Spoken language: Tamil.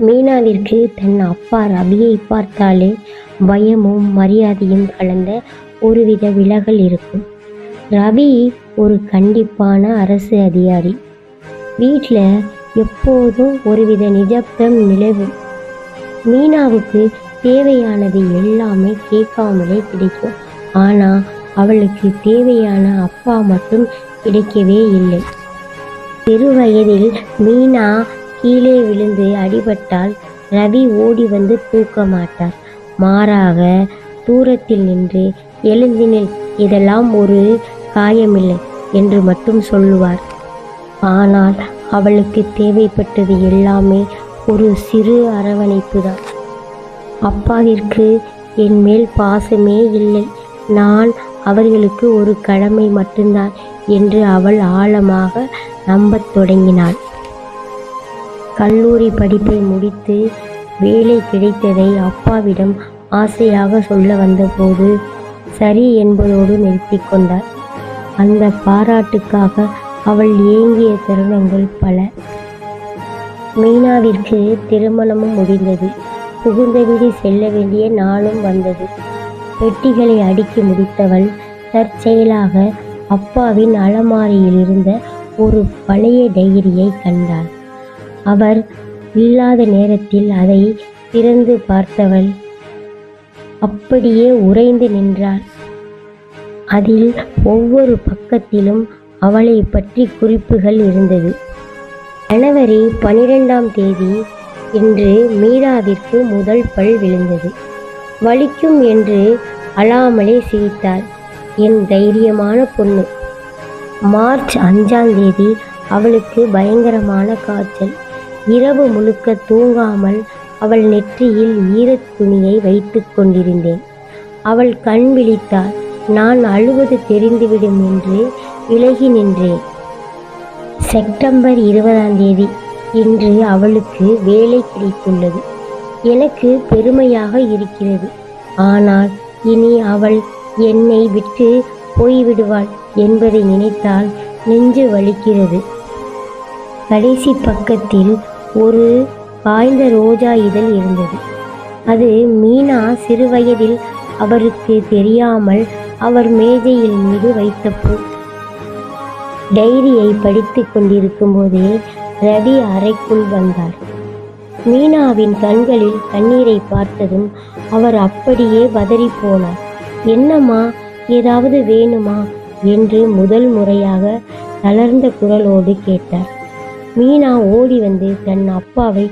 மீனாவிற்கு தன் அப்பா ரவியை பார்த்தாலே பயமும் மரியாதையும் கலந்த ஒருவித விலகல் இருக்கும். ரவி ஒரு கண்டிப்பான அரசு அதிகாரி. வீட்டில் எப்போதும் ஒருவித நிஜப்தம் நிலவும். மீனாவுக்கு தேவையானது எல்லாமே கேட்காமலே கிடைக்கும். ஆனால் அவளுக்கு தேவையான அப்பா மட்டும் கிடைக்கவே இல்லை. சிறு வயதில் மீனா கீழே விழுந்து அடிபட்டால் ரவி ஓடி வந்து தூக்க மாட்டார். மாறாக தூரத்தில் நின்று எழுந்தினில், இதெல்லாம் ஒரு காயமில்லை என்று மட்டும் சொல்லுவார். ஆனால் அவளுக்கு தேவைப்பட்டது எல்லாமே ஒரு சிறு அரவணைப்பு தான். அப்பாவிற்கு என் மேல் பாசமே இல்லை, நான் அவர்களுக்கு ஒரு கடமை மட்டும்தான் என்று அவள் ஆழமாக நம்பத் தொடங்கினாள். கல்லூரி படிப்பை முடித்து வேலை கிடைத்ததை அப்பாவிடம் ஆசையாக சொல்ல வந்தபோது சரி என்பதோடு நிறுத்தி கொண்டார். அந்த பாராட்டுக்காக அவள் ஏங்கிய தருணங்கள் பல. மீனாவிற்கு திருமணமும் முடிந்தது. புகுந்த வீடு செல்ல வேண்டிய நாளும் வந்தது. பெட்டிகளை அடுக்கி முடித்தவள் தற்செயலாக அப்பாவின் அலமாரியில் இருந்த ஒரு பழைய டைரியை கண்டாள். அவர் இல்லாத நேரத்தில் அதை திறந்து பார்த்தவள் அப்படியே உறைந்து நின்றாள். அதில் ஒவ்வொரு பக்கத்திலும் அவளை பற்றி குறிப்புகள் இருந்தது. ஜனவரி 12ஆம் தேதி இன்று மீனாவிற்கு முதல் பல் விழுந்தது. வலிக்கும் என்று அழாமலே சிரித்தாள். என் தைரியமான பொண்ணு. மார்ச் 5ஆம் தேதி அவளுக்கு பயங்கரமான காய்ச்சல். இரவு முழுக்க தூங்காமல் அவள் நெற்றியில் ஈரத் துணியை வைத்து கொண்டிருந்தேன். அவள் கண் விழித்தாள். நான் அழுவது தெரிந்துவிடும் என்று விலகி நின்றேன். செப்டம்பர் 20ஆம் தேதி இன்று அவளுக்கு வேலை கிடைத்துள்ளது. எனக்கு பெருமையாக இருக்கிறது. ஆனால் இனி அவள் என்னை விட்டு போய்விடுவாள் என்பதை நினைத்தால் நெஞ்சு வலிக்கிறது. கடைசி பக்கத்தில் ஒரு காய்ந்த ரோஜா இதழ் இருந்தது. அது மீனா சிறுவயதில் அவருக்கு தெரியாமல் அவர் மேஜையில் மீது வைத்த பூ. டைரியை படித்து கொண்டிருக்கும் போதே ரவி அறைக்குள் வந்தார். மீனாவின் கண்களில் கண்ணீரை பார்த்ததும் அவர் அப்படியே பதறிப்போனார். என்னம்மா, ஏதாவது வேணுமா என்று முதல் முறையாக தளர்ந்த குரலோடு கேட்டார். மீனா ஓடி வந்து தன் அப்பாவை